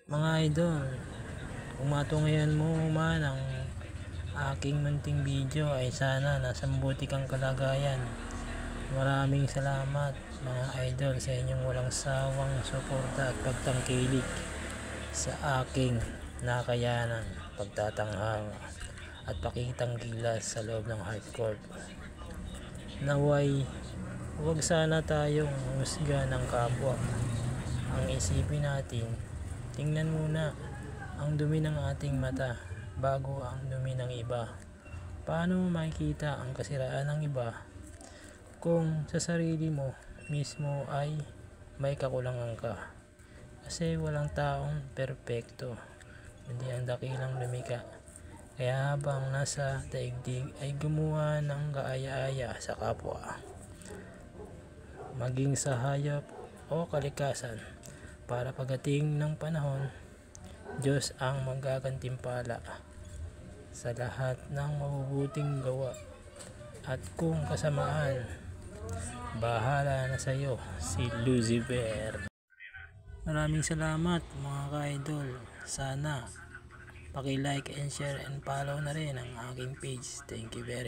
Mga idol, kung matungayan mo man ang aking munting video ay sana nasa mabuti kang kalagayan. Maraming salamat mga idol sa inyong walang sawang suporta at pagtangkilik sa aking nakayanan, pagtatanghal at pakitang gilas sa loob ng hardcore. Naway, huwag sana tayong husga ng kapwa. Ang isipin natin, tingnan muna ang dumi ng ating mata bago ang dumi ng iba. Paano mo makikita ang kasiraan ng iba kung sa sarili mo mismo ay may kakulangan ka? Kasi walang taong perpekto, hindi ang dakilang lumika. Kaya habang nasa daigdig ay gumawa ng kaaya-aya sa kapwa, maging sa hayop o kalikasan, para pagdating ng panahon, Diyos ang magagantimpala sa lahat ng mabubuting gawa. At kung kasamaan, bahala na sa iyo si Lucifer. Maraming salamat mga ka-idol. Sana paki-like and share and follow na rin ang aking page. Thank you very much.